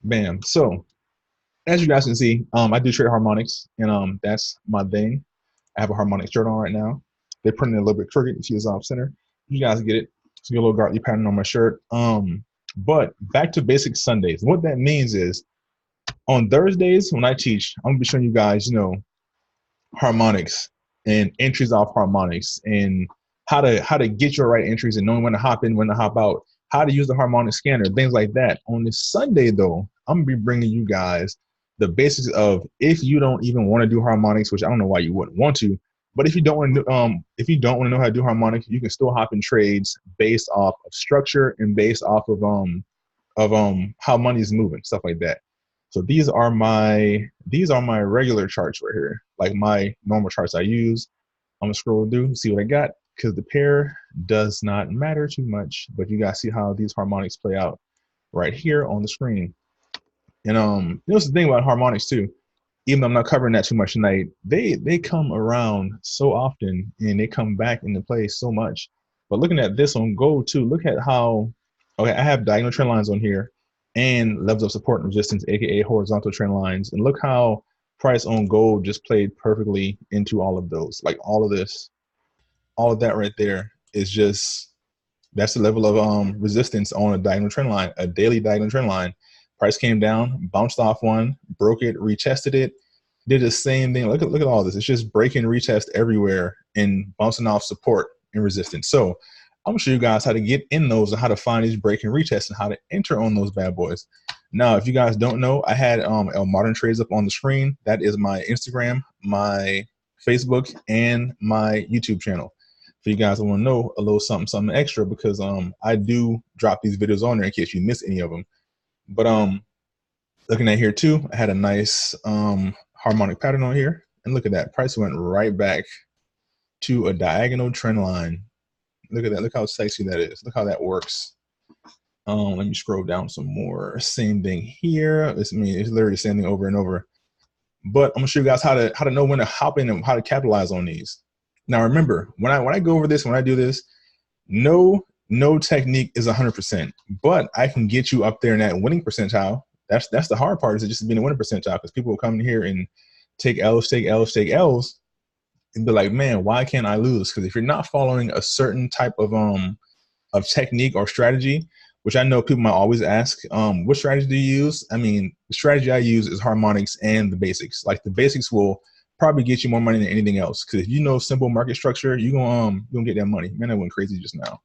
Bam. So as you guys can see, I do trade harmonics, and that's my thing. I have a harmonic shirt on right now. They're printing a little bit crooked. You see it's off center. You guys get it. It's a little gartly pattern on my shirt. But back to basic Sundays. What that means is on Thursdays when I teach, I'm gonna be showing you guys, harmonics and entries off harmonics and how to get your right entries and knowing when to hop in, when to hop out, how to use the harmonic scanner, things like that. On this Sunday though, I'm gonna be bringing you guys the basics of if you don't even want to do harmonics, which I don't know why you wouldn't want to, but if you don't want to know how to do harmonics, you can still hop in trades based off of structure and based off of how money is moving, stuff like that. So these are my regular charts right here, like my normal charts I use. I'm gonna scroll through, see what I got, because the pair does not matter too much, but you guys see how these harmonics play out right here on the screen. And there's the thing about harmonics too. Even though I'm not covering that too much tonight, they come around so often and they come back into play so much. But looking at this on gold too, look at how okay, I have diagonal trend lines on here and levels of support and resistance, aka horizontal trend lines. And look how price on gold just played perfectly into all of those. Like all of this, all of that right there is just that's the level of resistance on a diagonal trend line, a daily diagonal trend line. Price came down, bounced off one, broke it, retested it, did the same thing. Look at all this. It's just breaking retest everywhere and bouncing off support and resistance. So I'm gonna show you guys how to get in those and how to find these break and retests and how to enter on those bad boys. Now, if you guys don't know, I had Elmodern trades up on the screen. That is my Instagram, my Facebook, and my YouTube channel. For you guys that want to know a little something extra, because I do drop these videos on there in case you miss any of them. But looking at here too, I had a nice harmonic pattern on here, and look at that, price went right back to a diagonal trend line. Look at that, look how sexy that is, look how that works. Let me scroll down some more. Same thing here. It's literally the same thing over and over. But I'm gonna show you guys how to know when to hop in and how to capitalize on these. Now remember, when I go over this, when I do this, no technique is 100%, but I can get you up there in that winning percentile. That's the hard part, is just being a winning percentile, because people will come in here and take L's, take L's, take L's, and be like, man, why can't I lose? Because if you're not following a certain type of technique or strategy, which I know people might always ask, what strategy do you use? I mean, the strategy I use is harmonics and the basics. Like the basics will probably get you more money than anything else. Because if you know simple market structure, you're gonna get that money. Man, I went crazy just now.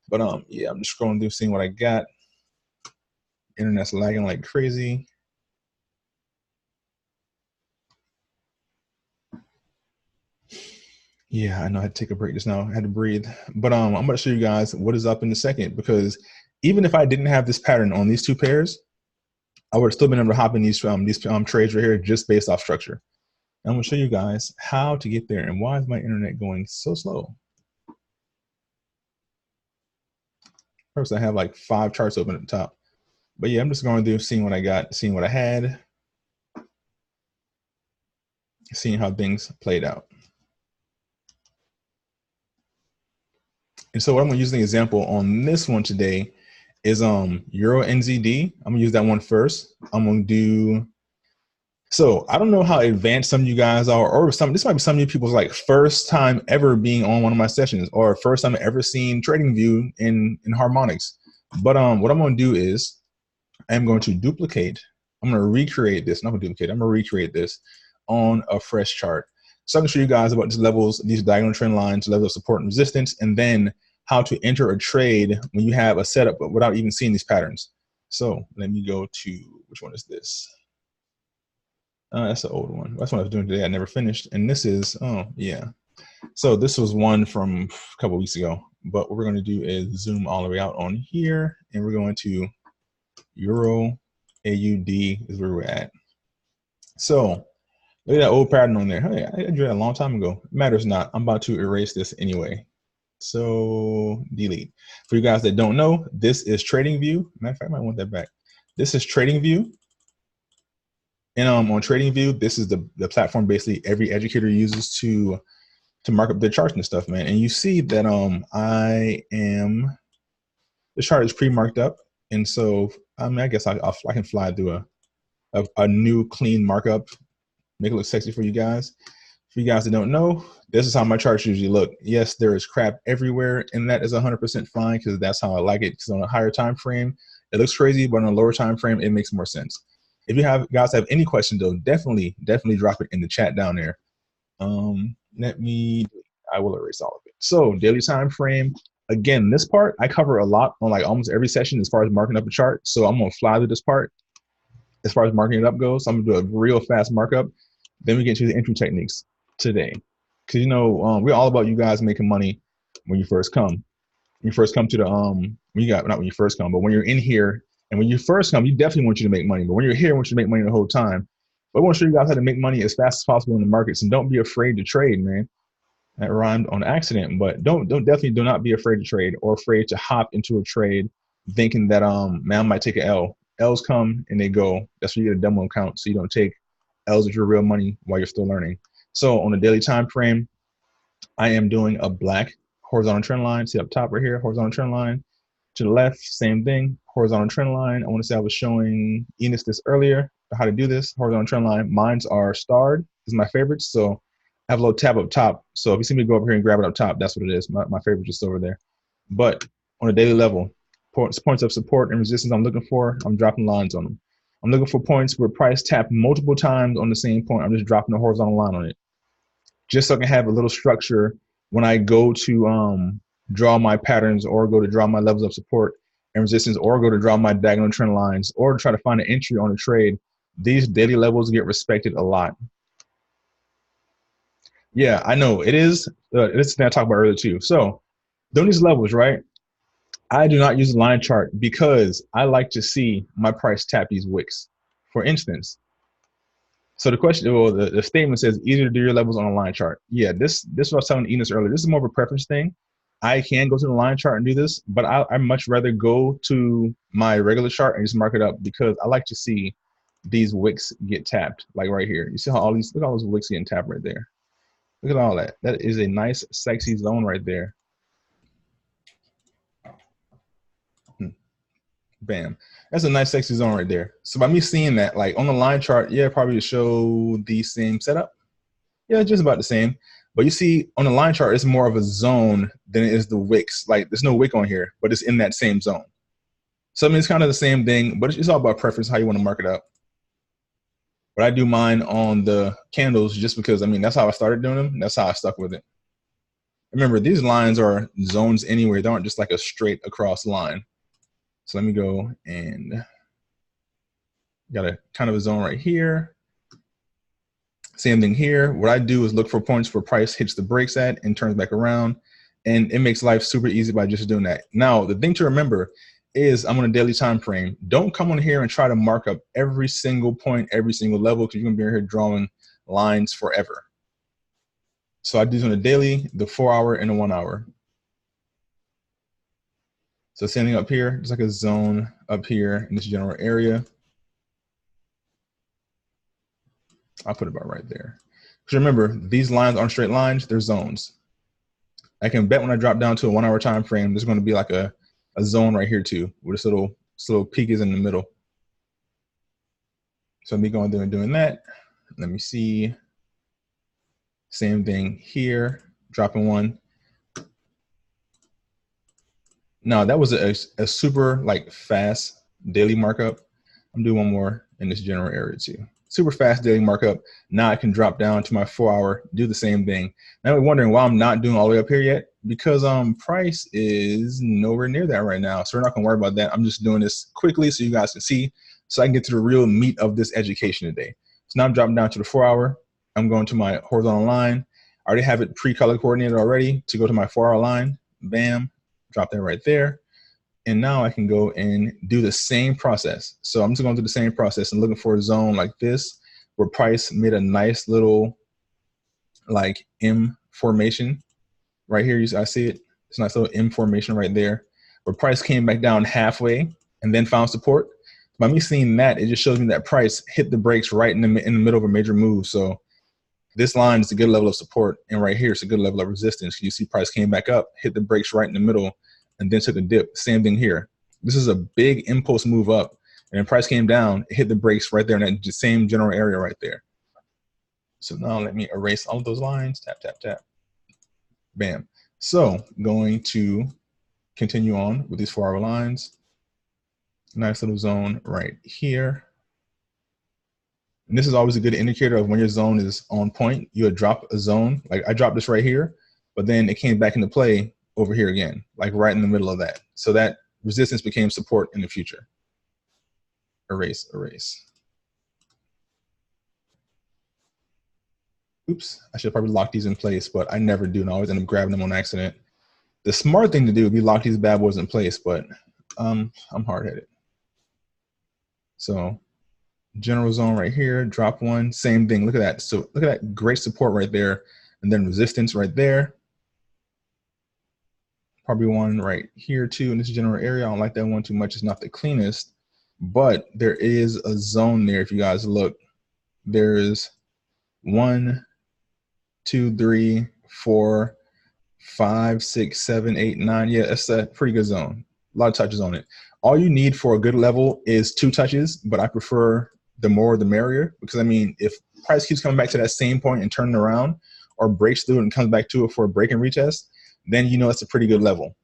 But yeah, I'm just scrolling through, seeing what I got. Internet's lagging like crazy. Yeah, I know I had to take a break just now. I had to breathe. But I'm going to show you guys what is up in a second, because even if I didn't have this pattern on these two pairs, I would have still been able to hop in these trades right here just based off structure. And I'm going to show you guys how to get there. And why is my internet going so slow? First, I have like 5 charts open at the top. But yeah, I'm just going through, seeing what I got, seeing what I had, seeing how things played out. And so what I'm going to use an example on this one today is Euro NZD. I'm going to use that one first. I'm going to do, so I don't know how advanced some of you guys are, or this might be some of you people's like first time ever being on one of my sessions, or first time ever seeing TradingView in harmonics. But what I'm going to do is I'm going to duplicate. I'm going to recreate this. Not going to duplicate. I'm going to recreate this on a fresh chart. So I can show you guys about these levels, these diagonal trend lines, levels of support and resistance, and then how to enter a trade when you have a setup but without even seeing these patterns. So let me go to, which one is this? That's the old one. That's what I was doing today. I never finished. And this is, oh yeah. So this was one from a couple weeks ago. But what we're going to do is zoom all the way out on here, and we're going to Euro AUD is where we're at. So look at that old pattern on there. Hey, I drew that a long time ago. It matters not. I'm about to erase this anyway. So delete. For you guys that don't know, this is TradingView. Matter of fact, I might want that back. This is TradingView. And on TradingView, this is the platform basically every educator uses to mark up their charts and stuff, man. And you see that the chart is pre-marked up. And so, I mean, I guess I can fly through a new clean markup, make it look sexy for you guys. For you guys that don't know, this is how my charts usually look. Yes, there is crap everywhere, and that is 100% fine because that's how I like it. Because on a higher time frame, it looks crazy, but on a lower time frame, it makes more sense. If you guys have any questions though, definitely drop it in the chat down there. I will erase all of it. So daily time frame. Again, this part I cover a lot on like almost every session as far as marking up a chart. So I'm gonna fly through this part as far as marking it up goes. So I'm gonna do a real fast markup. Then we get to the entry techniques today. Cause we're all about you guys making money when you first come. When you first come to the not when you first come, but when you're in here and when you first come, you definitely want you to make money. But when you're here, I want you to make money the whole time. But I want to show you guys how to make money as fast as possible in the markets, and don't be afraid to trade, man. That rhymed on accident, but definitely do not be afraid to trade or afraid to hop into a trade thinking that man, I might take an L. L's come and they go. That's why you get a demo account, so you don't take L's with your real money while you're still learning. So on the daily time frame, I am doing a black horizontal trend line. See up top right here, horizontal trend line. To the left, same thing, horizontal trend line. I want to say I was showing Enos this earlier, how to do this, horizontal trend line. Mines are starred, this is my favorite. So I have a little tab up top. So if you see me go over here and grab it up top, that's what it is. My favorite just over there. But on a daily level, points of support and resistance I'm looking for, I'm dropping lines on them. I'm looking for points where price tap multiple times on the same point. I'm just dropping a horizontal line on it, just so I can have a little structure when I go to draw my patterns or go to draw my levels of support and resistance or go to draw my diagonal trend lines or try to find an entry on a trade. These daily levels get respected a lot. Yeah, I know it is. This is thing I talked about earlier too. So doing these levels, right? I do not use a line chart because I like to see my price tap these wicks. For instance, so the question, well, the statement says easier to do your levels on a line chart. Yeah, this is what I was telling Enos earlier. This is more of a preference thing. I can go to the line chart and do this, but I much rather go to my regular chart and just mark it up because I like to see these wicks get tapped, like right here. You see how look at all those wicks getting tapped right there. Look at all that. That is a nice, sexy zone right there. Bam. That's a nice, sexy zone right there. So by me seeing that, like on the line chart, yeah, probably to show the same setup. Yeah, just about the same. But you see, on the line chart, it's more of a zone than it is the wicks. Like, there's no wick on here, but it's in that same zone. So I mean, it's kind of the same thing, but it's all about preference, how you want to mark it up. But I do mine on the candles just because, I mean, that's how I started doing them. That's how I stuck with it. Remember, these lines are zones anyway. They aren't just like a straight across line. So let me go and got a kind of a zone right here. Same thing here. What I do is look for points where price hits the brakes at and turns back around. And it makes life super easy by just doing that. Now, the thing to remember is I'm on a daily time frame. Don't come on here and try to mark up every single point, every single level, because you're going to be here drawing lines forever. So I do this on a daily, the 4 hour, and the 1 hour. So same thing up here, just like a zone up here in this general area. I'll put it about right there. Because remember, these lines aren't straight lines, they're zones. I can bet when I drop down to a 1 hour time frame, there's going to be like a zone right here too, where this little peak is in the middle. So me going through and doing that. Let me see. Same thing here, dropping one. Now that was a super like fast daily markup. I'm doing one more in this general area too. Super fast daily markup. Now I can drop down to my 4 hour, do the same thing. Now we're wondering why I'm not doing all the way up here yet, because price is nowhere near that right now. So we're not gonna worry about that. I'm just doing this quickly so you guys can see, so I can get to the real meat of this education today. So now I'm dropping down to the 4 hour. I'm going to my horizontal line. I already have it pre-color coordinated already to go to my 4 hour line. Bam, drop that right there. And now I can go and do the same process. So I'm just going through the same process and looking for a zone like this where price made a nice little like M formation right here. I see it. It's a nice little M formation right there where price came back down halfway and then found support. By me seeing that, it just shows me that price hit the brakes right in the middle of a major move. So this line is a good level of support, and right here it's a good level of resistance. You see price came back up, hit the brakes right in the middle, and then took a dip. Same thing here. This is a big impulse move up, and then price came down, it hit the brakes right there in that same general area right there. So now let me erase all of those lines. Tap, tap, tap. Bam. So going to continue on with these 4-hour lines. Nice little zone right here. And this is always a good indicator of when your zone is on point. You would drop a zone. Like I dropped this right here, but then it came back into play over here again, like right in the middle of that. So that resistance became support in the future. Erase, erase. Oops, I should probably lock these in place, but I never do, and I always end up grabbing them on accident. The smart thing to do would be lock these bad boys in place, but I'm hard-headed. So general zone right here, drop one, same thing. Look at that. So look at that great support right there, and then resistance right there. Probably one right here too in this general area. I don't like that one too much. It's not the cleanest, but there is a zone there. If you guys look, there's 1, 2, 3, 4, 5, 6, 7, 8, 9. Yeah, that's a pretty good zone. A lot of touches on it. All you need for a good level is 2 touches, but I prefer the more the merrier, because I mean, if price keeps coming back to that same point and turning around, or breaks through and comes back to it for a break and retest, then you know it's a pretty good level.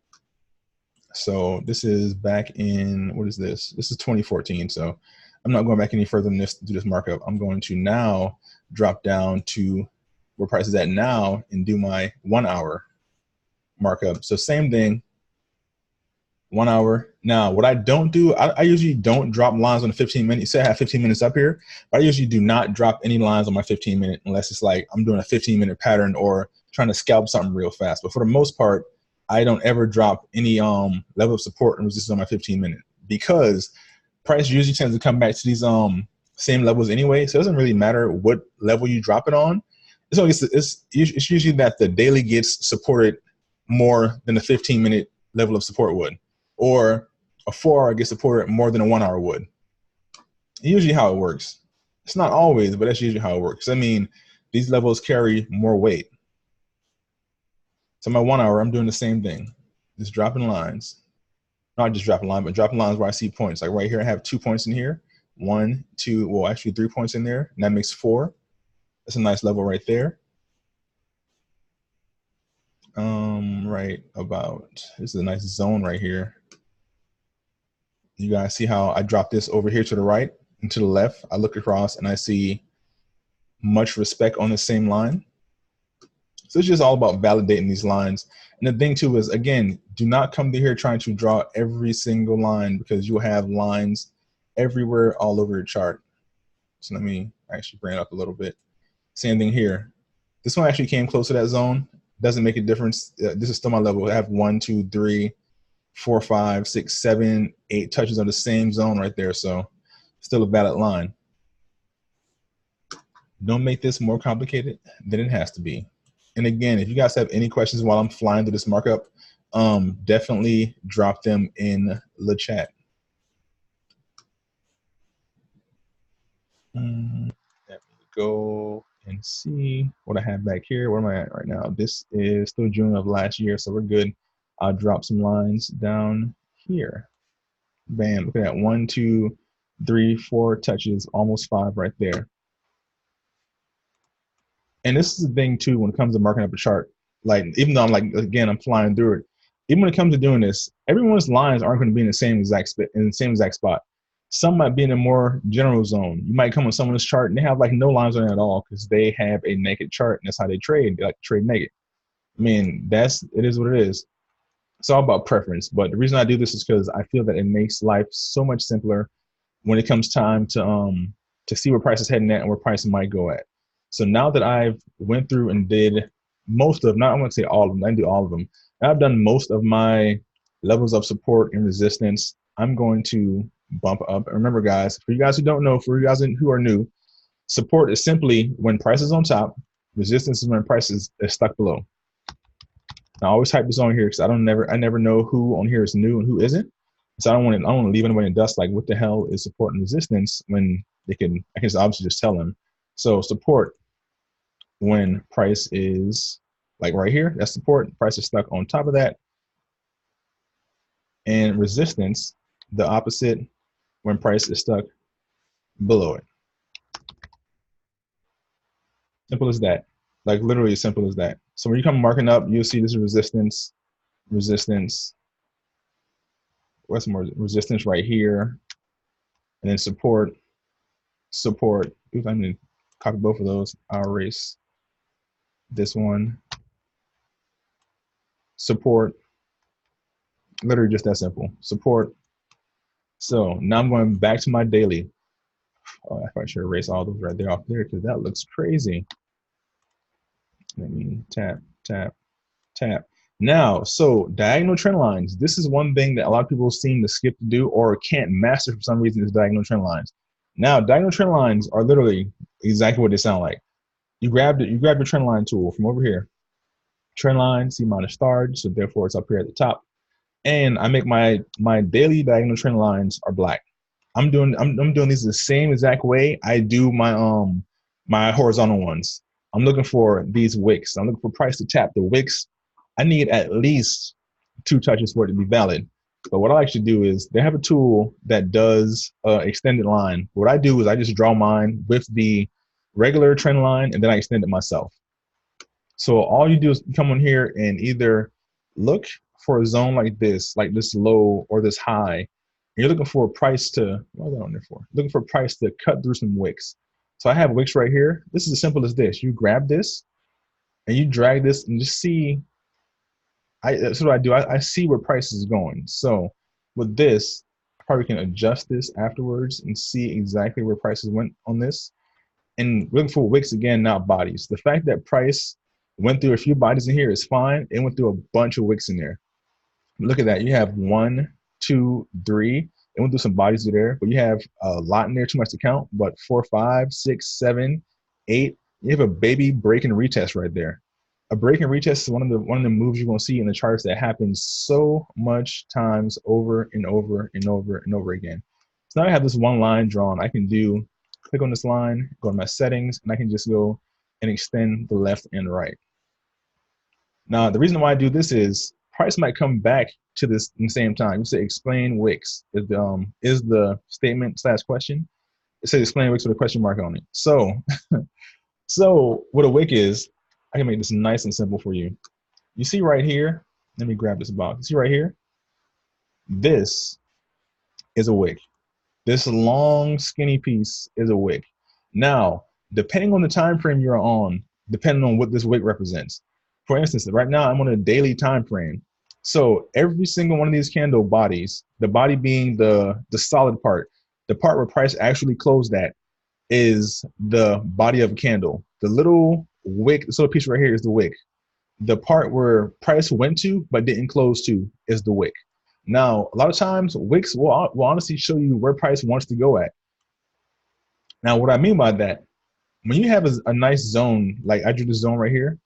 So this is back in, what is this? This is 2014. So I'm not going back any further than this to do this markup. I'm going to now drop down to where price is at now and do my 1 hour markup. So same thing, 1 hour. Now, what I don't do, I usually don't drop lines on the 15-minute. Say I have 15 minutes up here, but I usually do not drop any lines on my 15-minute unless it's like I'm doing a 15-minute pattern or trying to scalp something real fast. But for the most part, I don't ever drop any level of support and resistance on my 15-minute, because price usually tends to come back to these same levels anyway. So it doesn't really matter what level you drop it on. It's usually that the daily gets supported more than the 15-minute level of support would, or a 4-hour gets supported more than a 1 hour would. Usually how it works. It's not always, but that's usually how it works. I mean, these levels carry more weight. So my 1 hour, I'm doing the same thing, just dropping lines. Not just dropping lines, but dropping lines where I see points. Like right here, I have 2 points in here. 1, 2, well, actually 3 points in there, and that makes 4. That's a nice level right there. Right about, this is a nice zone right here. You guys see how I drop this over here to the right and to the left. I look across and I see much respect on the same line. So it's just all about validating these lines. And the thing too is, again, do not come to here trying to draw every single line, because you'll have lines everywhere all over your chart. So let me actually bring it up a little bit. Same thing here. This one actually came close to that zone. Doesn't make a difference. This is still my level. I have 1, 2, 3, 4, 5, 6, 7, 8 touches on the same zone right there. So still a valid line. Don't make this more complicated than it has to be. And again, if you guys have any questions while I'm flying through this markup, definitely drop them in the chat. Let me go and see what I have back here. Where am I at right now? This is still June of last year, so we're good. I'll drop some lines down here. Bam, look at that. 1, 2, 3, 4 touches, almost 5 right there. And this is the thing too, when it comes to marking up a chart, like, even though I'm like, again, I'm flying through it, even when it comes to doing this, everyone's lines aren't going to be in the same exact spot. Some might be in a more general zone. You might come on someone's chart and they have like no lines on it at all, because they have a naked chart and that's how they trade. They like to trade naked. I mean, it is what it is. It's all about preference. But the reason I do this is because I feel that it makes life so much simpler when it comes time to see where price is heading at and where price might go at. So now that I've went through and did most of, not I want to say all of them, I didn't do all of them. I've done most of my levels of support and resistance. I'm going to bump up. And remember, guys, for you guys who don't know, for you guys who are new, support is simply when price is on top. Resistance is when price is stuck below. Now, I always type this on here because I never know who on here is new and who isn't. So I don't want to leave anybody in dust like, what the hell is support and resistance, when I can obviously just tell them. So support, when price is like right here, that's support. Price is stuck on top of that. And resistance the opposite when price is stuck below it. Simple as that. Like literally as simple as that. So when you come marking up, you'll see this resistance, resistance. What's more resistance right here, and then support, support. Oops, I'm gonna copy both of those. I'll erase this one. Support. Literally just that simple. Support. So now I'm going back to my daily. Oh, I should erase all those right there off there because that looks crazy. Let me tap, tap, tap. Now, so diagonal trend lines. This is one thing that a lot of people seem to skip to do or can't master for some reason is diagonal trend lines. Now, diagonal trend lines are literally exactly what they sound like. You grab your trend line tool from over here. Trend line, C minus starred, so therefore it's up here at the top. And I make my daily diagonal trend lines are black. I'm doing these the same exact way I do my horizontal ones. I'm looking for these wicks. I'm looking for price to tap the wicks. I need at least 2 touches for it to be valid. But what I actually do is they have a tool that does extended line. What I do is I just draw mine with the regular trend line and then I extend it myself. So all you do is come on here and either look for a zone like this low or this high. And you're looking for a price to, what is that on there for? Looking for a price to cut through some wicks. So I have wicks right here. This is as simple as this. You grab this and you drag this and just see. That's what I do. I see where price is going. So with this, I probably can adjust this afterwards and see exactly where prices went on this. And looking for wicks again, not bodies. The fact that price went through a few bodies in here is fine. It went through a bunch of wicks in there. Look at that. You have 1, 2, 3. It went through some bodies there, but you have a lot in there, too much to count. But 4, 5, 6, 7, 8. You have a baby break and retest right there. A break and retest is one of the moves you're going to see in the charts that happens so much times over and over and over and over again. So now I have this one line drawn. I can click on this line, go to my settings, and I can just go and extend the left and right. Now, the reason why I do this is price might come back to this in the same time. You say explain wicks is the statement / question. It says explain wicks with a question mark on it. So, so what a wick is, I can make this nice and simple for you. You see right here, let me grab this box. You see right here, this is a wick. This long skinny piece is a wick. Now, depending on the time frame you're on, depending on what this wick represents. For instance, right now I'm on a daily time frame. So every single one of these candle bodies, the body being the solid part, the part where price actually closed at, is the body of a candle. The little wick, this little piece right here is the wick. The part where price went to but didn't close to is the wick. Now, a lot of times wicks will honestly show you where price wants to go at. Now, what I mean by that, when you have a nice zone, like I drew this zone right here,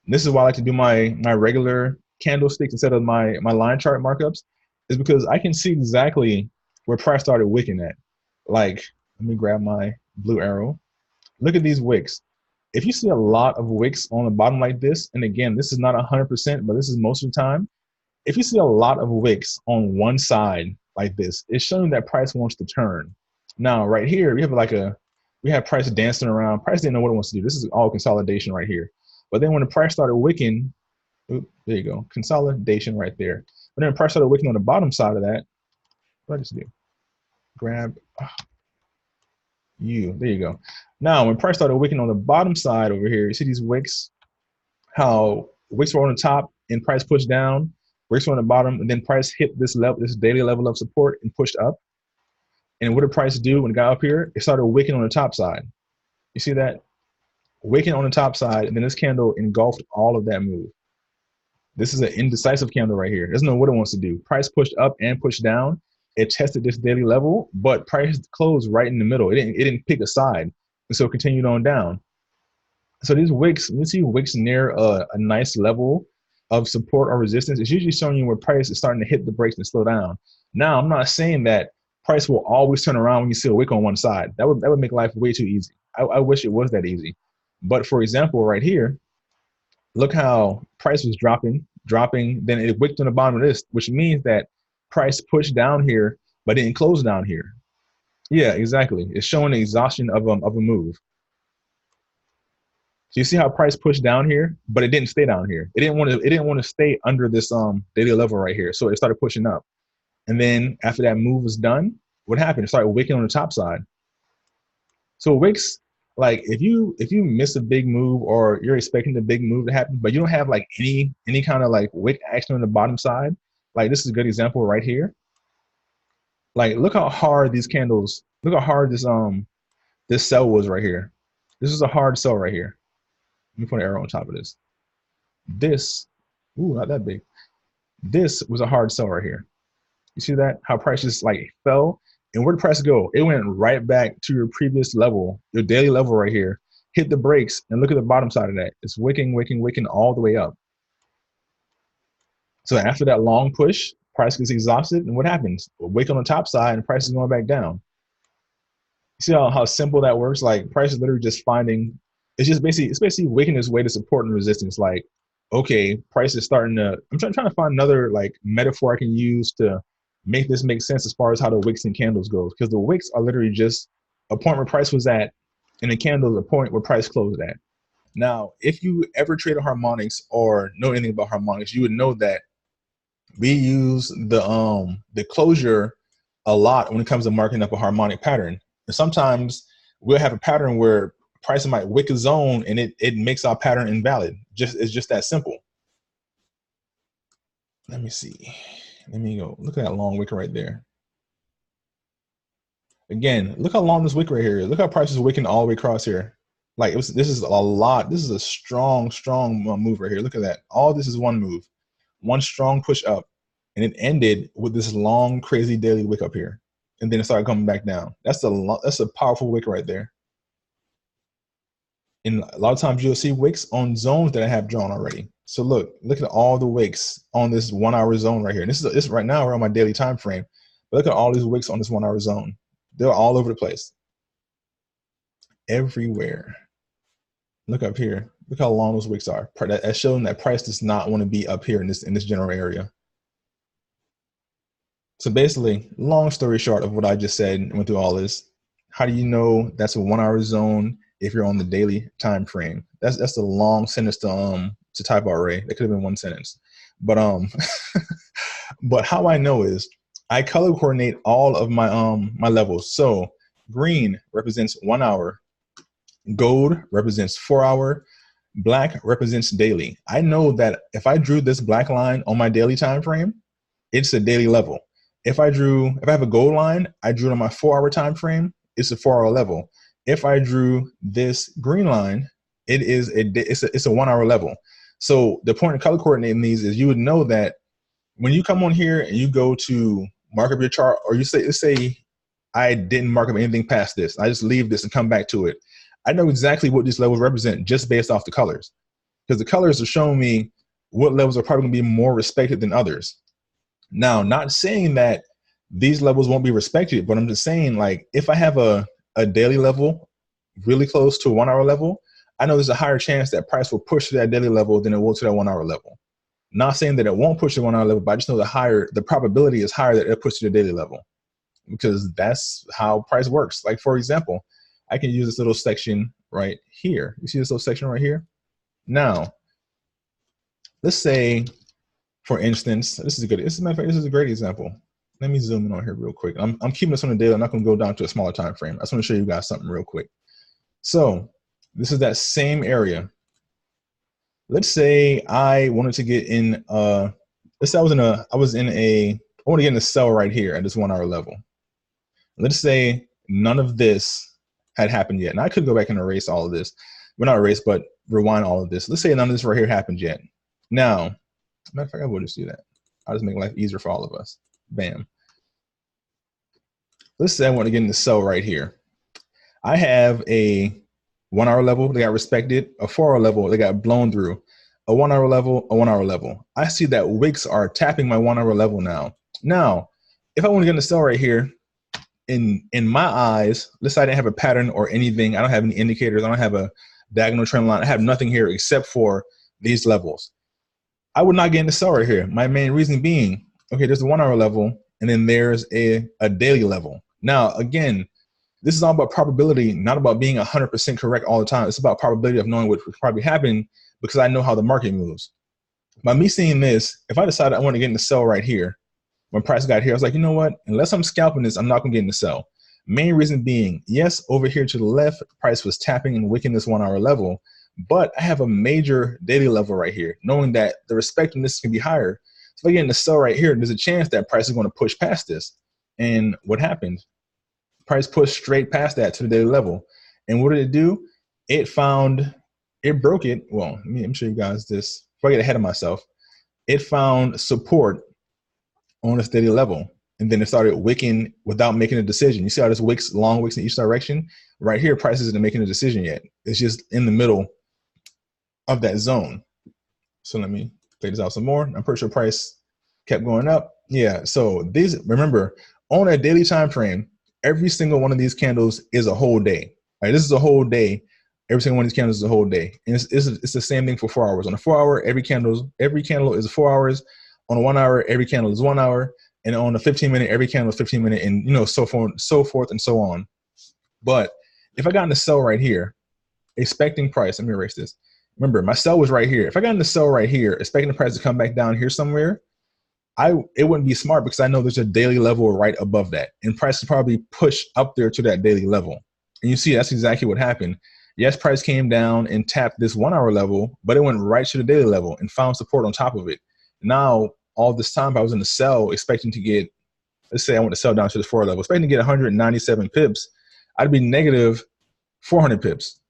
this is why I like to do my regular candlesticks instead of my line chart markups, is because I can see exactly where price started wicking at. Like, let me grab my blue arrow. Look at these wicks. If you see a lot of wicks on the bottom like this, and again, this is not 100%, but this is most of the time. If you see a lot of wicks on one side like this, it's showing that price wants to turn. Now, right here, we have price dancing around. Price didn't know what it wants to do. This is all consolidation right here. But then when the price started wicking, there you go, consolidation right there. But then the price started wicking on the bottom side of that. What did I just do? Grab there you go. Now, when price started wicking on the bottom side over here, you see these wicks, how wicks were on the top and price pushed down, wicks were on the bottom, and then price hit this level, this daily level of support and pushed up. And what did price do when it got up here? It started wicking on the top side. You see that? Wicking on the top side, and then this candle engulfed all of that move. This is an indecisive candle right here. It doesn't know what it wants to do. Price pushed up and pushed down. It tested this daily level, but price closed right in the middle. It didn't pick a side, and so it continued on down. So these wicks, when you see wicks near a nice level of support or resistance, it's usually showing you where price is starting to hit the brakes and slow down. Now, I'm not saying that price will always turn around when you see a wick on one side. That would make life way too easy. I wish it was that easy. But for example, right here, look how price was dropping, then it wicked on the bottom of this, which means that price pushed down here but it didn't close down here. Yeah, exactly. It's showing the exhaustion of a move. So you see how price pushed down here, but it didn't stay down here. It didn't want to stay under this daily level right here. So it started pushing up. And then after that move was done, what happened? It started wicking on the top side. So wicks, like if you miss a big move or you're expecting the big move to happen, but you don't have like any kind of like wick action on the bottom side, like this is a good example right here. Like look how hard these candles, look how hard this sell was right here. This is a hard sell right here. Let me put an arrow on top of this. This, ooh, not that big. This was a hard sell right here. You see that? How price just like fell? And where did price go? It went right back to your previous level, your daily level right here. Hit the brakes and look at the bottom side of that. It's wicking, wicking, wicking all the way up. So after that long push, price gets exhausted. And what happens? A wick on the top side and price is going back down. You see how simple that works? Like price is literally just finding, it's basically wicking its way to support and resistance. Like, okay, price is starting to, I'm trying to find another like metaphor I can use to make this make sense as far as how the wicks and candles goes. Because the wicks are literally just a point where price was at, and the candle is a point where price closed at. Now, if you ever trade harmonics or know anything about harmonics, you would know that we use the closure a lot when it comes to marking up a harmonic pattern. And sometimes we'll have a pattern where price might wick a zone and it makes our pattern invalid. It's just that simple. Let me see. Let me go. Look at that long wick right there. Again, look how long this wick right here is. Look how price is wicking all the way across here. Like this is a lot. This is a strong move right here. Look at that. All this is one move, one strong push up, and it ended with this long, crazy daily wick up here, and then it started coming back down. That's a powerful wick right there. And a lot of times you'll see wicks on zones that I have drawn already. So look at all the wicks on this 1 hour zone right here. And this right now we're on my daily time frame. But look at all these wicks on this 1 hour zone. They're all over the place. Everywhere. Look up here. Look how long those wicks are. That's showing that price does not want to be up here in this general area. So basically, long story short of what I just said and went through all this, how do you know that's a 1 hour zone if you're on the daily time frame? That's a long sentence to type already. That could have been one sentence. But but how I know is I color coordinate all of my my levels. So green represents 1 hour, gold represents 4 hour, black represents daily. I know that if I drew this black line on my daily time frame, it's a daily level. If I have a gold line, I drew it on my 4 hour time frame, it's a 4 hour level. If I drew this green line, it's a 1 hour level. So the point of color coordinating these is you would know that when you come on here and you go to mark up your chart, or let's say I didn't mark up anything past this, I just leave this and come back to it. I know exactly what these levels represent just based off the colors, because the colors are showing me what levels are probably going to be more respected than others. Now, not saying that these levels won't be respected, but I'm just saying, like, if I have a daily level really close to a 1 hour level, I know there's a higher chance that price will push to that daily level than it will to that 1 hour level. Not saying that it won't push to the 1 hour level, but I just know the probability is higher that it pushes to the daily level, because that's how price works. Like, for example, I can use this little section right here. You see this little section right here? Now, let's say, for instance, this is a great example. Let me zoom in on here real quick. I'm keeping this on the daily. I'm not going to go down to a smaller time frame. I just want to show you guys something real quick. So this is that same area. Let's say I wanted to get in. Let's say I want to get in a sell right here at this 1 hour level. Let's say none of this had happened yet. And I could go back and erase all of this. Well, not erase, but rewind all of this. Let's say none of this right here happened yet. Now, matter of fact, I will just do that. I'll just make life easier for all of us. Bam. Let's say I want to get in the sell right here. I have a 1 hour level that got respected, a 4 hour level that got blown through, a 1 hour level, a 1 hour level. I see that wicks are tapping my 1 hour level now. Now, if I want to get in the sell right here, in my eyes, let's say I didn't have a pattern or anything. I don't have any indicators. I don't have a diagonal trend line. I have nothing here except for these levels. I would not get in the sell right here. My main reason being, okay, there's a 1 hour level and then there's a daily level. Now, again, this is all about probability, not about being 100% correct all the time. It's about probability of knowing what would probably happen because I know how the market moves. By me seeing this, if I decided I want to get in the sell right here, when price got here, I was like, you know what? Unless I'm scalping this, I'm not going to get in the sell. Main reason being, yes, over here to the left, price was tapping and wicking this 1 hour level, but I have a major daily level right here, knowing that the respect in this can be higher. So if I get in the sell right here, there's a chance that price is going to push past this. And what happened? Price pushed straight past that to the daily level. And what did it do? It broke it. Well, let me show you guys this. Before I get ahead of myself, it found support on a steady level. And then it started wicking without making a decision. You see how this wicks, long wicks in each direction? Right here, price isn't making a decision yet. It's just in the middle of that zone. So let me play this out some more. I'm pretty sure price kept going up. Yeah, so these, remember, on a daily time frame, every single one of these candles is a whole day. Right? This is a whole day. Every single one of these candles is a whole day. And it's the same thing for 4 hours. On a 4 hour, every candle is 4 hours. On a 1 hour, every candle is 1 hour. And on a 15-minute, every candle is 15 minutes, and so forth and so on. But if I got in the sell right here, expecting price, let me erase this. Remember, my sell was right here. If I got in the sell right here, expecting the price to come back down here somewhere, it wouldn't be smart because I know there's a daily level right above that. And price would probably push up there to that daily level. And you see, that's exactly what happened. Yes, price came down and tapped this 1 hour level, but it went right to the daily level and found support on top of it. Now, all this time I was in the sell expecting to get, let's say I want to sell down to the 4 level, expecting to get 197 pips, I'd be negative 400 pips.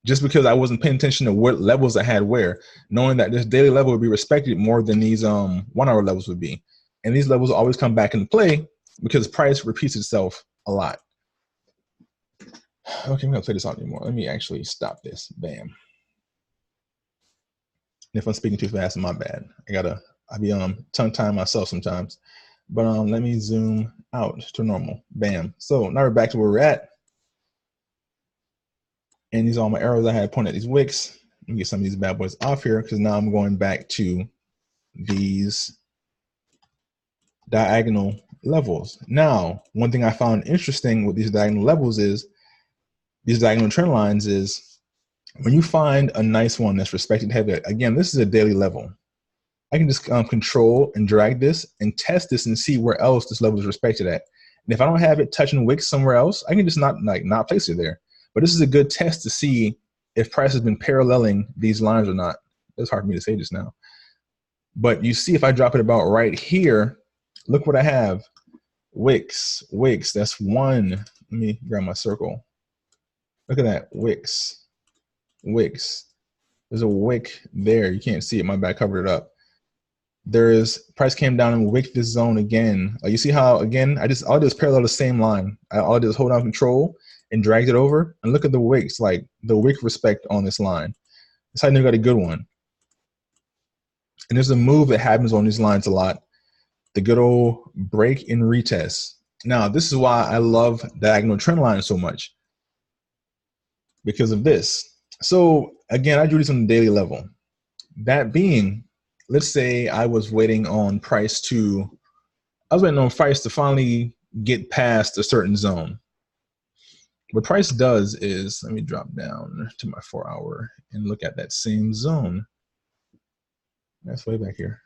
Just because I wasn't paying attention to what levels I had where, knowing that this daily level would be respected more than these 1 hour levels would be. And these levels always come back into play because price repeats itself a lot. Okay, I'm gonna play this out anymore. Let me actually stop this. Bam. If I'm speaking too fast, my bad. I be tongue tying myself sometimes. But let me zoom out to normal. Bam. So now we're back to where we're at. And these are all my arrows I had pointed at these wicks. Let me get some of these bad boys off here because now I'm going back to these diagonal levels. Now, one thing I found interesting with these diagonal levels is, these diagonal trend lines is, when you find a nice one that's respected heavy, again, this is a daily level. I can just control and drag this and test this and see where else this level is respected at. And if I don't have it touching wicks somewhere else, I can just not place it there. But this is a good test to see if price has been paralleling these lines or not. It's hard for me to say just now. But you see, if I drop it about right here, look what I have. Wicks, that's one. Let me grab my circle. Look at that, wicks. There's a wick there. You can't see it, my bad, covered it up. Price came down and wicked this zone again. You see how, again, all I did is parallel the same line. All I did is hold down control and dragged it over. And look at the wicks, like the wick respect on this line. That's how I knew I got a good one. And there's a move that happens on these lines a lot. The good old break and retest. Now, this is why I love diagonal trend lines so much. Because of this. So again, I drew this on the daily level. That being, let's say I was waiting on price to finally get past a certain zone. What price does is, let me drop down to my 4 hour and look at that same zone. That's way back here.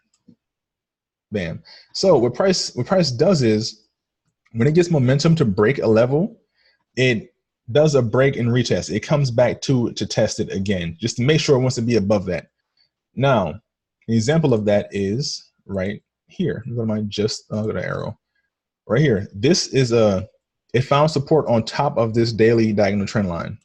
Bam. So what price does is, when it gets momentum to break a level, it does a break and retest. It comes back to test it again, just to make sure it wants to be above that. Now, an example of that is right here. Go to arrow. Right here. This is it found support on top of this daily diagonal trend line.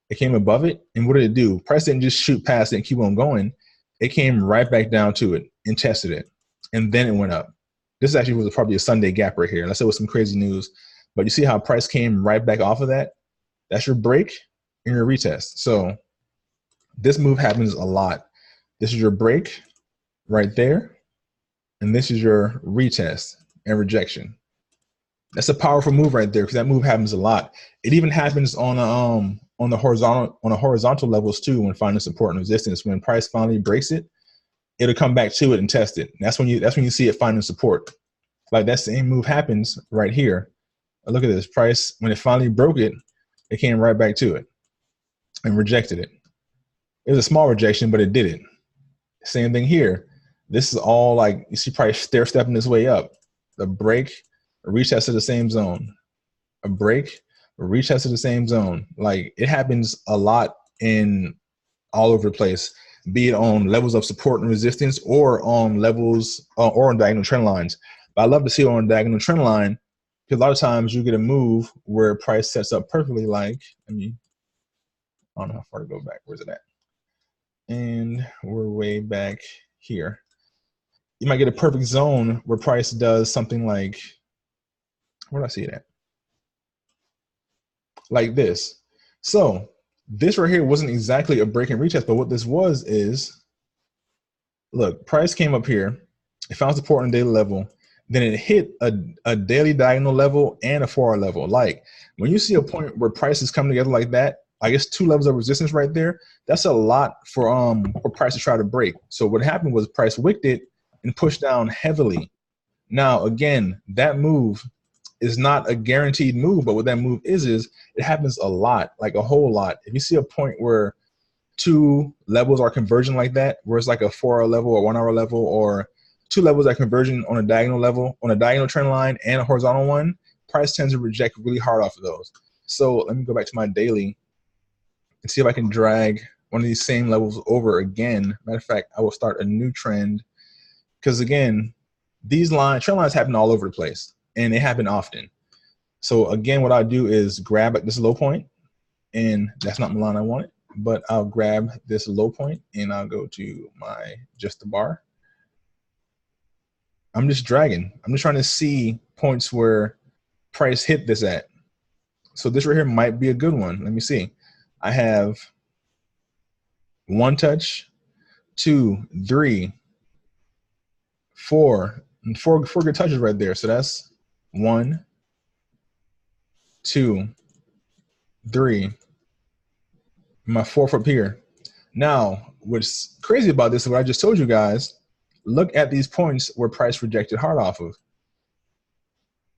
It came above it, and what did it do? Price didn't just shoot past it and keep on going. It came right back down to it and tested it, and then it went up. This actually was probably a Sunday gap right here. Unless it was some crazy news, but you see how price came right back off of that? That's your break and your retest. So this move happens a lot. This is your break right there, and this is your retest and rejection. That's a powerful move right there because that move happens a lot. It even happens on the horizontal levels too, when finding support and resistance. When price finally breaks it, it'll come back to it and test it. And that's when you see it finding support. Like that same move happens right here. Look at this price. When it finally broke it, it came right back to it and rejected it. It was a small rejection, but it did it. Same thing here. This is all like, you see price stair stepping this way up. The break, a retest to the same zone. A break, a retest to the same zone. Like it happens a lot in all over the place, be it on levels of support and resistance or on levels or on diagonal trend lines. But I love to see it on a diagonal trend line because a lot of times you get a move where price sets up perfectly. Like, I don't know how far to go back. Where's it at? And we're way back here. You might get a perfect zone where price does something like, where do I see it at? Like this. So this right here wasn't exactly a break and retest, but what this was is, look, price came up here, it found support on daily level, then it hit a daily diagonal level and a 4-hour level. Like when you see a point where prices come together like that, I guess 2 levels of resistance right there, that's a lot for price to try to break. So what happened was price wicked it and pushed down heavily. Now again, that move is not a guaranteed move, but what that move is it happens a lot, like a whole lot. If you see a point where 2 levels are converging like that, where it's like a 4-hour level or 1-hour level, or 2 levels are converging on a diagonal level, on a diagonal trend line and a horizontal one, price tends to reject really hard off of those. So let me go back to my daily and see if I can drag one of these same levels over again. Matter of fact, I will start a new trend because again, these trend lines happen all over the place and they happen often. So again, what I do is grab at this low point, and that's not the line I wanted, but I'll grab this low point and I'll go to my just the bar. I'm just dragging. I'm just trying to see points where price hit this at. So this right here might be a good one. Let me see. I have 1 touch, 2, 3, 4, and four good touches right there. So that's 1, 2, 3. My 4th up here. Now, what's crazy about this is what I just told you guys. Look at these points where price rejected hard off of.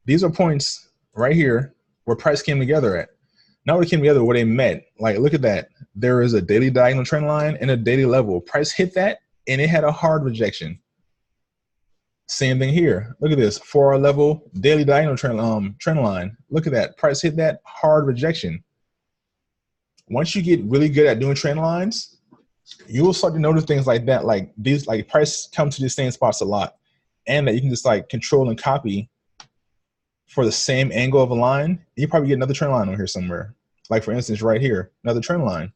These are points right here where price came together at. Not where they came together, where they met. Like, look at that. There is a daily diagonal trend line and a daily level. Price hit that, and it had a hard rejection. Same thing here. Look at this. 4-hour level, daily diagonal trend line. Look at that. Price hit that, hard rejection. Once you get really good at doing trend lines, you will start to notice things like that. Like these, like price come to these same spots a lot, and that you can just like control and copy for the same angle of a line. You probably get another trend line on here somewhere. Like for instance, right here, another trend line.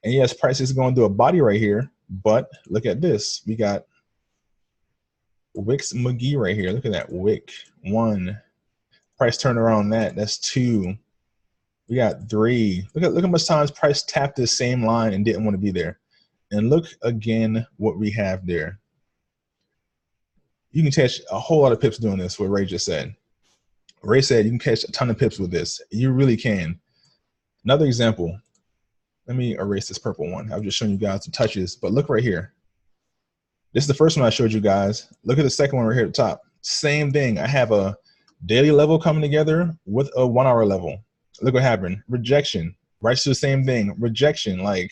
And yes, price is going through a body right here, but look at this. We got Wicks McGee right here. Look at that. Wick 1. Price turned around that. That's 2. We got 3. Look how much times price tapped this same line and didn't want to be there. And look again what we have there. You can catch a whole lot of pips doing this, what Ray just said. Ray said you can catch a ton of pips with this. You really can. Another example. Let me erase this purple one. I've just shown you guys the touches, but look right here. This is the first one I showed you guys. Look at the second one right here at the top. Same thing. I have a daily level coming together with a 1-hour level. Look what happened. Rejection. Right to the same thing. Rejection. Like,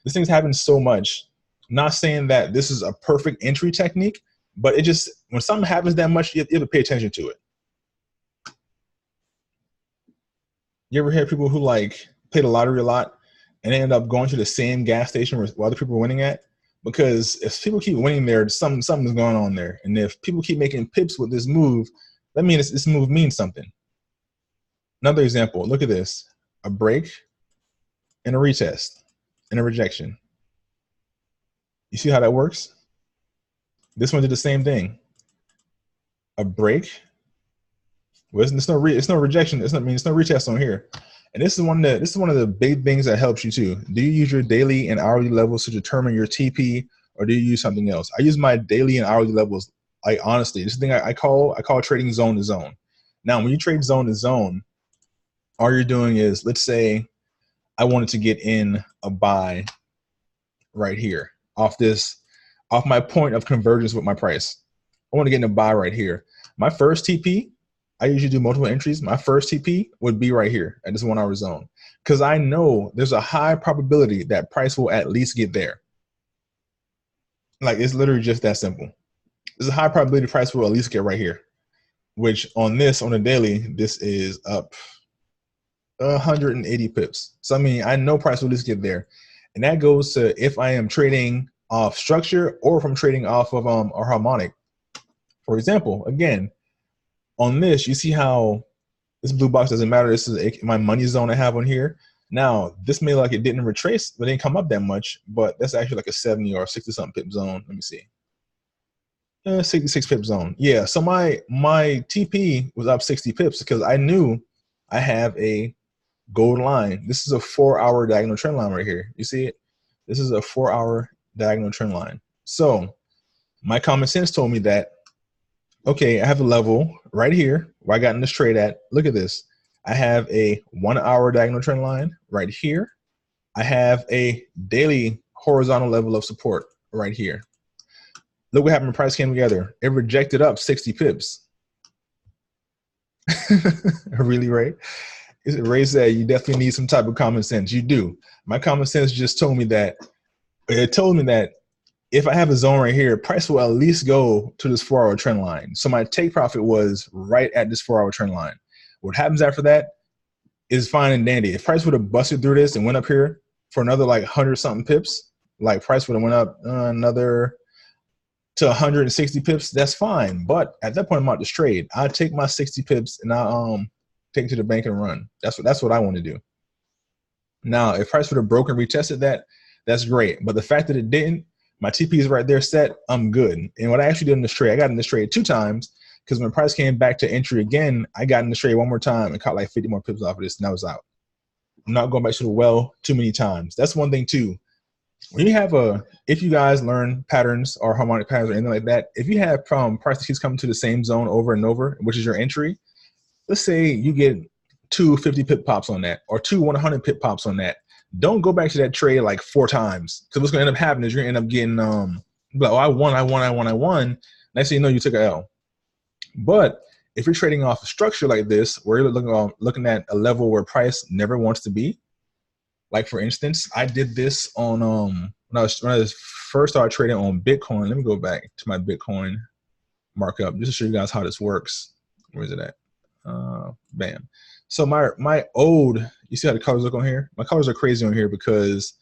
this thing's happened so much. Not saying that this is a perfect entry technique, but it just, when something happens that much, you have to pay attention to it. You ever hear people who like play the lottery a lot and they end up going to the same gas station where other people are winning at? Because if people keep winning there, something's going on there. And if people keep making pips with this move, that means this move means something. Another example, look at this. A break and a retest and a rejection. You see how that works? This one did the same thing. A break. Well, it's no rejection. It's no retest on here. And this is one of the big things that helps you too. Do you use your daily and hourly levels to determine your TP, or do you use something else? I use my daily and hourly levels. Like honestly, this thing I call trading zone to zone. Now, when you trade zone to zone, all you're doing is, let's say I wanted to get in a buy right here off my point of convergence with my price. I want to get in a buy right here. My first TP, I usually do multiple entries. My first TP would be right here at this 1 hour zone, because I know there's a high probability that price will at least get there. Like, it's literally just that simple. There's a high probability price will at least get right here, which on the daily, this is up 180 pips. So I mean, I know price will at least get there, and that goes to if I am trading off structure or if I'm trading off of a harmonic. For example, again, on this, you see how this blue box doesn't matter. This is my money zone I have on here. Now, this may like it didn't retrace, but it didn't come up that much, but that's actually like a 70 or 60 something pip zone. Let me see. 66 pip zone. Yeah, so my TP was up 60 pips because I knew I have a gold line. This is a 4 hour diagonal trend line right here. You see it? This is a 4 hour diagonal trend line. So my common sense told me that, okay, I have a level right here where I got in this trade at. Look at this. I have a 1 hour diagonal trend line right here. I have a daily horizontal level of support right here. Look what happened when price came together. It rejected up 60 pips. Really, right? Ray said you definitely need some type of common sense. You do. My common sense just told me that, if I have a zone right here, price will at least go to this 4 hour trend line. So my take profit was right at this 4 hour trend line. What happens after that is fine and dandy. If price would have busted through this and went up here for another like 100 something pips, like price would have went up another to 160 pips, that's fine. But at that point, I'm out this trade. I take my 60 pips and I take it to the bank and run. That's what I want to do. Now, if price would have broken, retested that, that's great. But the fact that it didn't, my TP is right there set, I'm good. And what I actually did in this trade, I got in this trade 2 times because when price came back to entry again, I got in the trade 1 more time and caught like 50 more pips off of this, and I was out. I'm not going back to the well too many times. That's one thing too. When you have if you guys learn patterns or harmonic patterns or anything like that, if you have price that keeps coming to the same zone over and over, which is your entry, let's say you get 2 50 pip pops on that or 2 100 pip pops on that. Don't go back to that trade like 4 times, because what's going to end up happening is you're going to end up getting like, oh, I won. Next thing you know, you took an L. But if you're trading off a structure like this, where you're looking at a level where price never wants to be, like for instance, I did this on when I was first started trading on Bitcoin. Let me go back to my Bitcoin markup just to show you guys how this works. Where is it at? Bam. So my old, you see how the colors look on here? My colors are crazy on here because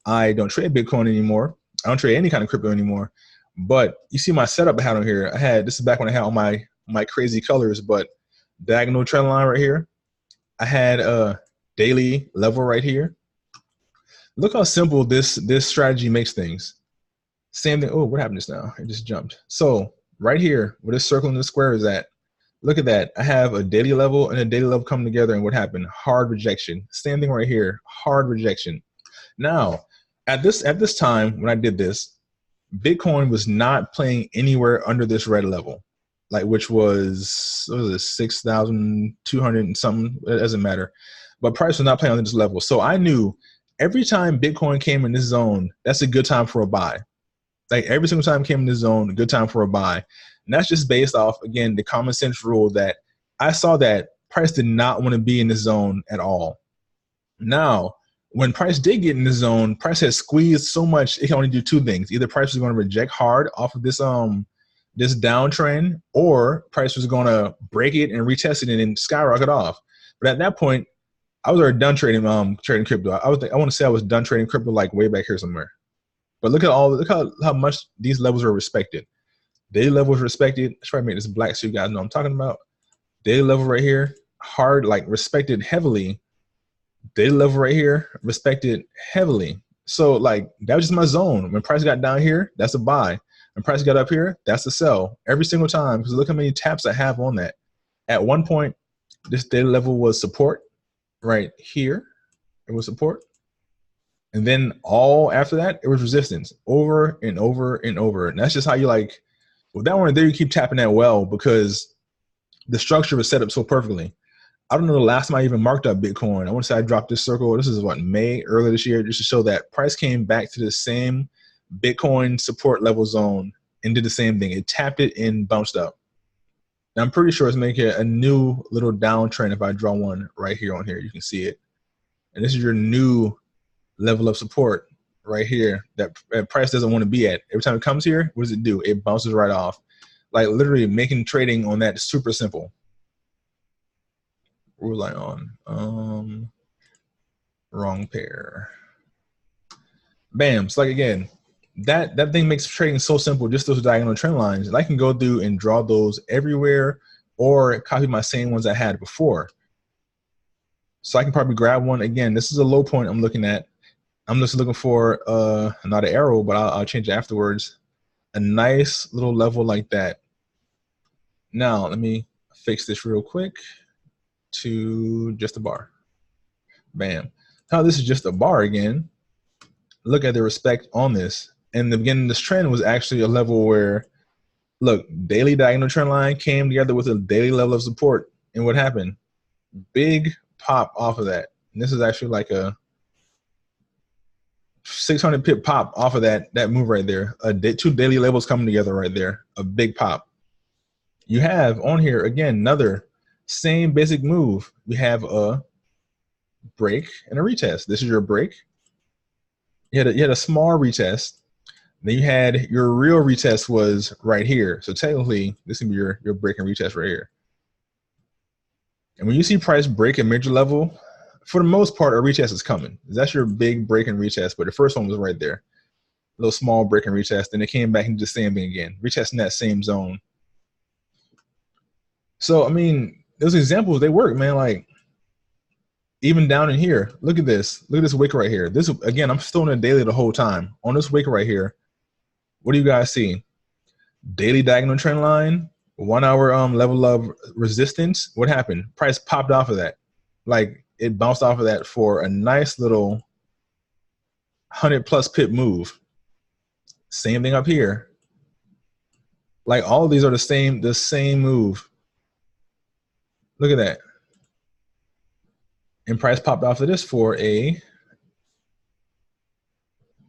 I don't trade Bitcoin anymore. I don't trade any kind of crypto anymore. But you see my setup I had on here. This is back when I had all my crazy colors, but diagonal trend line right here. I had a daily level right here. Look how simple this strategy makes things. Same thing. Oh, what happened just now? It just jumped. So right here, where this circle and the square is at, look at that. I have a daily level and a daily level coming together, and what happened? Hard rejection. Same thing right here. Hard rejection. Now, at this time when I did this, Bitcoin was not playing anywhere under this red level, like which was, what was it, 6,200 and something. It doesn't matter. But price was not playing on this level. So I knew every time Bitcoin came in this zone, that's a good time for a buy. Like every single time it came in this zone, a good time for a buy. And that's just based off, again, the common sense rule that I saw that price did not want to be in this zone at all. Now, when price did get in the zone, price has squeezed so much, it can only do 2 things. Either price is going to reject hard off of this this downtrend, or price was going to break it and retest it and then skyrocket off. But at that point, I was already done trading crypto. I want to say I was done trading crypto like way back here somewhere. But look how much these levels are respected. Daily level is respected. Let's try to make this black so you guys know what I'm talking about. Daily level right here, hard, like respected heavily. Daily level right here, respected heavily. So like that was just my zone. When price got down here, that's a buy. When price got up here, that's a sell every single time. Because look how many taps I have on that. At one point, this daily level was support. Right here, it was support. And then all after that, it was resistance over and over and over. And that's just how you like, with that one there, you keep tapping that well because the structure was set up so perfectly. I don't know the last time I even marked up Bitcoin. I want to say I dropped this circle. This is what, May, earlier this year, just to show that price came back to the same Bitcoin support level zone and did the same thing. It tapped it and bounced up. I'm pretty sure it's making a new little downtrend. If I draw one right here on here, you can see it. And this is your new level of support right here that price doesn't want to be at. Every time it comes here, what does it do? It bounces right off. Like literally making trading on that super simple. What was I on? Wrong pair. Bam. So like again, that thing makes trading so simple. Just those diagonal trend lines. And I can go through and draw those everywhere, or copy my same ones I had before. So I can probably grab one again. This is a low point I'm looking at. I'm just looking for not an arrow, but I'll change it afterwards. A nice little level like that. Now let me fix this real quick to just a bar. Bam. Now this is just a bar again. Look at the respect on this. And the beginning of this trend was actually a level where, look, daily diagonal trend line came together with a daily level of support. And what happened? Big pop off of that. And this is actually like a 600 pip pop off of that move right there. Two daily levels coming together right there. A big pop. You have on here, again, another same basic move. We have a break and a retest. This is your break. You had a small retest. Then you had your real retest was right here. So technically, this can be your break and retest right here. And when you see price break a major level, for the most part, a retest is coming. That's your big break and retest. But the first one was right there. A little small break and retest. Then it came back and did the same thing again. Retesting that same zone. So, I mean, those examples, they work, man. Like, even down in here, look at this. Look at this wick right here. This, again, I'm still in a daily the whole time. On this wick right here, what do you guys see? Daily diagonal trend line, 1 hour level of resistance. What happened? Price popped off of that. Like, it bounced off of that for a nice little 100+ pip move. Same thing up here. Like, all of these are the same move. Look at that. And price popped off of this for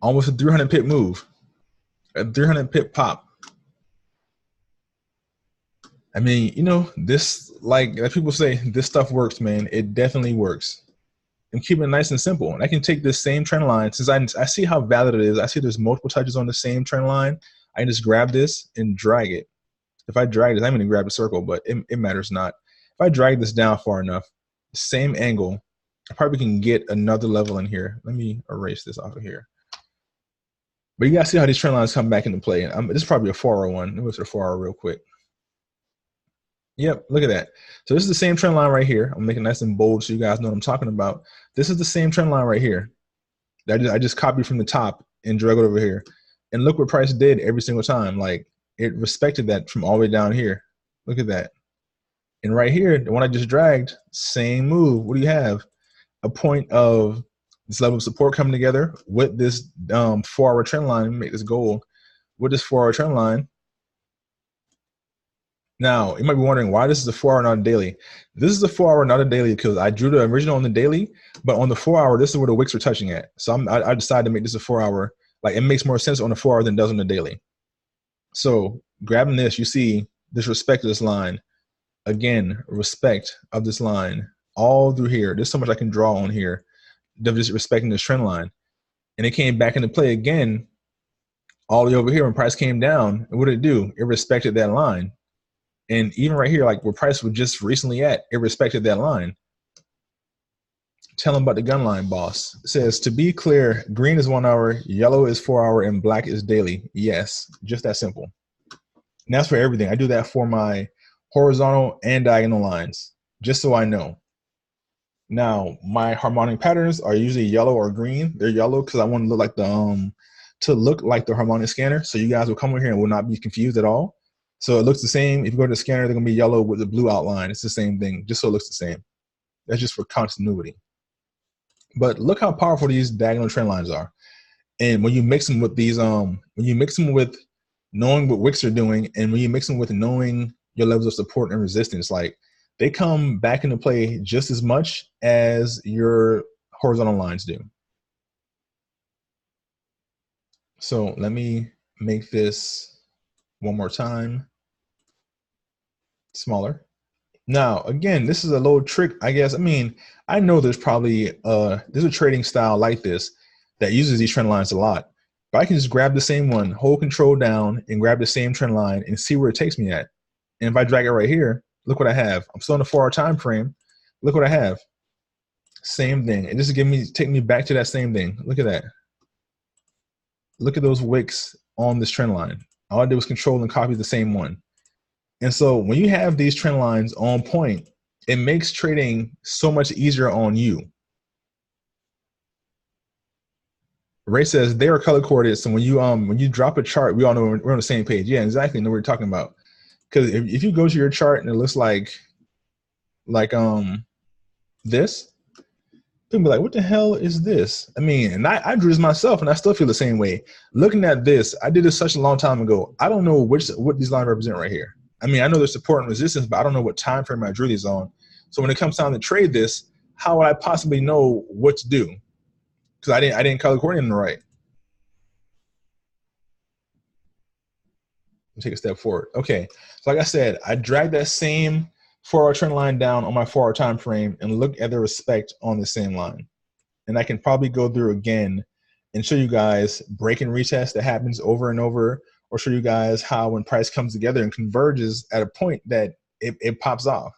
almost a 300 pip move. A 300 pip pop. I mean, you know, this, like people say, this stuff works, man. It definitely works. And keeping it nice and simple. And I can take this same trend line, since I see how valid it is. I see there's multiple touches on the same trend line. I can just grab this and drag it. If I drag this, I'm going to grab a circle, but it matters not. If I drag this down far enough, same angle, I probably can get another level in here. Let me erase this off of here. But you guys see how these trend lines come back into play. This is probably a 4-hour one. Let me go to the 4-hour real quick. Yep, look at that. So this is the same trend line right here. I'm making it nice and bold so you guys know what I'm talking about. This is the same trend line right here. I just copied from the top and drag it over here. And look what price did every single time. Like, it respected that from all the way down here. Look at that. And right here, the one I just dragged, same move. What do you have? A point of this level of support coming together with this 4-hour trend line. Make this gold. With this 4-hour trend line. Now, you might be wondering why this is a 4-hour, not a daily. This is a 4-hour, not a daily, because I drew the original on the daily, but on the 4-hour, this is where the wicks are touching at. So I decided to make this a 4-hour. Like, it makes more sense on the 4-hour than it does on the daily. So grabbing this, you see this respect of this line. Again, respect of this line all through here. There's so much I can draw on here. Just respecting this trend line. And it came back into play again all the way over here when price came down. And what did it do? It respected that line. And even right here, like where price was just recently at, it respected that line. Tell them about the gun line, boss. It says, to be clear, green is 1 hour, yellow is 4-hour, and black is daily. Yes, just that simple. And that's for everything. I do that for my horizontal and diagonal lines, just so I know. Now, my harmonic patterns are usually yellow or green. They're yellow because I want to look like the harmonic scanner. So you guys will come over here and will not be confused at all. So it looks the same. If you go to the scanner, they're going to be yellow with the blue outline. It's the same thing, just so it looks the same. That's just for continuity. But look how powerful these diagonal trend lines are. And when you mix them with these, when you mix them with knowing what wicks are doing, and when you mix them with knowing your levels of support and resistance, like, they come back into play just as much as your horizontal lines do. So let me make this one more time. smaller. Now, again, this is a little trick, I guess. I mean, I know there's probably there's a trading style like this that uses these trend lines a lot. But I can just grab the same one, hold control down, and grab the same trend line and see where it takes me at. And if I drag it right here, look what I have. I'm still in the 4-hour time frame. Look what I have. Same thing. And just take me back to that same thing. Look at that. Look at those wicks on this trend line. All I did was control and copy the same one. And so when you have these trend lines on point, it makes trading so much easier on you. Ray says they are color coded, so when you drop a chart, we all know we're on the same page. Yeah, exactly. Know what you're talking about. Because if you go to your chart and it looks like this, people be like, "What the hell is this?" I mean, and I drew this myself, and I still feel the same way. Looking at this, I did this such a long time ago. I don't know what these lines represent right here. I mean, I know there's support and resistance, but I don't know what time frame I drew these on. So when it comes time to trade this, how would I possibly know what to do? Because I didn't color coordinate them right. Take a step forward. Okay, so like I said, I dragged that same 4-hour trend line down on my 4-hour time frame and look at the respect on the same line. And I can probably go through again and show you guys break and retest that happens over and over, or show you guys how when price comes together and converges at a point that it pops off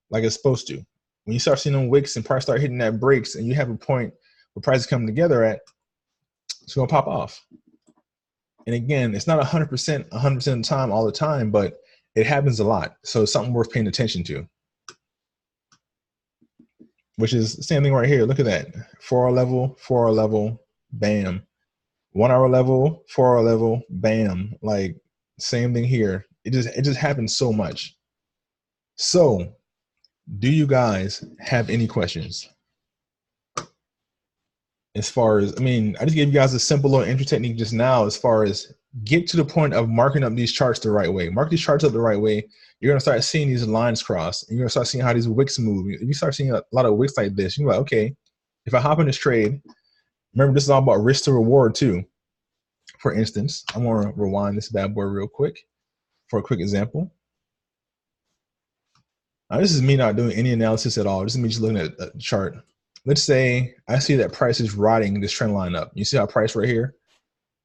like it's supposed to. When you start seeing them wicks and price start hitting that breaks and you have a point where prices come together at, it's gonna pop off. And again, it's not 100% of the time all the time, but it happens a lot. So it's something worth paying attention to. Which is the same thing right here. Look at that. 4-hour level, 4-hour level, bam. 1-hour level, 4-hour level, bam. Like same thing here. It just happens so much. So do you guys have any questions? As far as, I mean, I just gave you guys a simple little entry technique just now as far as get to the point of marking up these charts the right way. Mark these charts up the right way. You're going to start seeing these lines cross. And you're going to start seeing how these wicks move. If you start seeing a lot of wicks like this, you're like, okay, if I hop in this trade, remember this is all about risk to reward too. For instance, I'm going to rewind this bad boy real quick for a quick example. Now, this is me not doing any analysis at all. This is me just looking at the chart. Let's say I see that price is riding this trend line up. You see how price right here?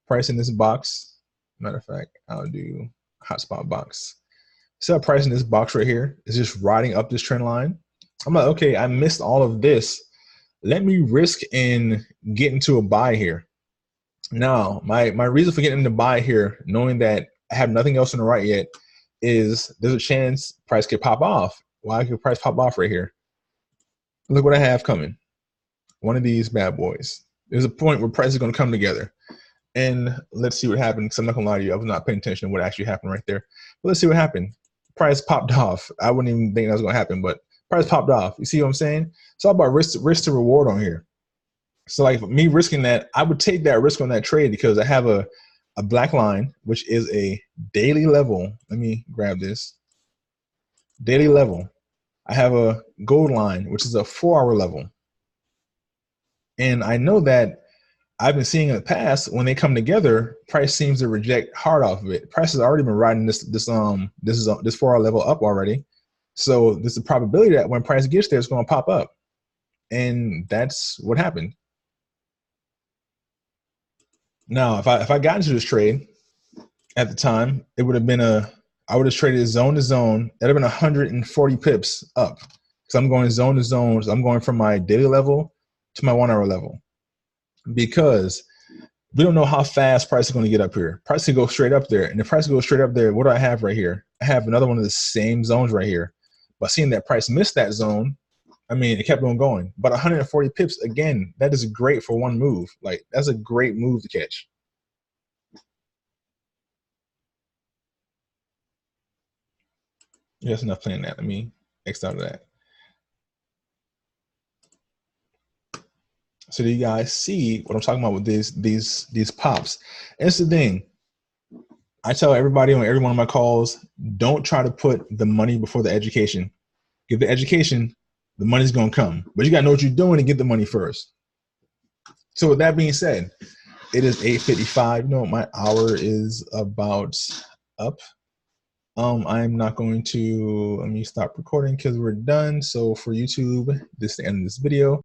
Price in this box. Matter of fact, I'll do hotspot box. See how price in this box right here is just riding up this trend line? I'm like, okay, I missed all of this. Let me risk in getting to a buy here. Now, my reason for getting into buy here, knowing that I have nothing else on the right yet, is there's a chance price could pop off. Why could price pop off right here? Look what I have coming. One of these bad boys. There's a point where price is going to come together. And let's see what happened. Because I'm not going to lie to you, I was not paying attention to what actually happened right there. But let's see what happened. Price popped off. I wouldn't even think that was going to happen, but price popped off. You see what I'm saying? It's all about risk to reward on here. So like me risking that, I would take that risk on that trade because I have a black line, which is a daily level. Let me grab this. Daily level. I have a gold line, which is a 4-hour level. And I know that I've been seeing in the past when they come together, price seems to reject hard off of it. Price has already been riding this 4-hour level up already. So there's a probability that when price gets there, it's going to pop up. And that's what happened. Now, if I got into this trade at the time, it would have been I would have traded zone to zone. That'd have been 140 pips up. Because I'm going zone to zone. So I'm going from my daily level to my 1-hour level. Because we don't know how fast price is going to get up here. Price can go straight up there. And if price goes straight up there, what do I have right here? I have another one of the same zones right here. But seeing that price missed that zone, I mean, it kept on going. But 140 pips, again, that is great for one move. Like, that's a great move to catch. That's enough playing that. Let me X out of that. So do you guys see what I'm talking about with these pops? And it's the thing. I tell everybody on every one of my calls, don't try to put the money before the education. Get the education, the money's going to come. But you got to know what you're doing and get the money first. So with that being said, it is 8:55. You know, my hour is about up. I'm not going to, let me stop recording because we're done. So for YouTube, this is the end of this video.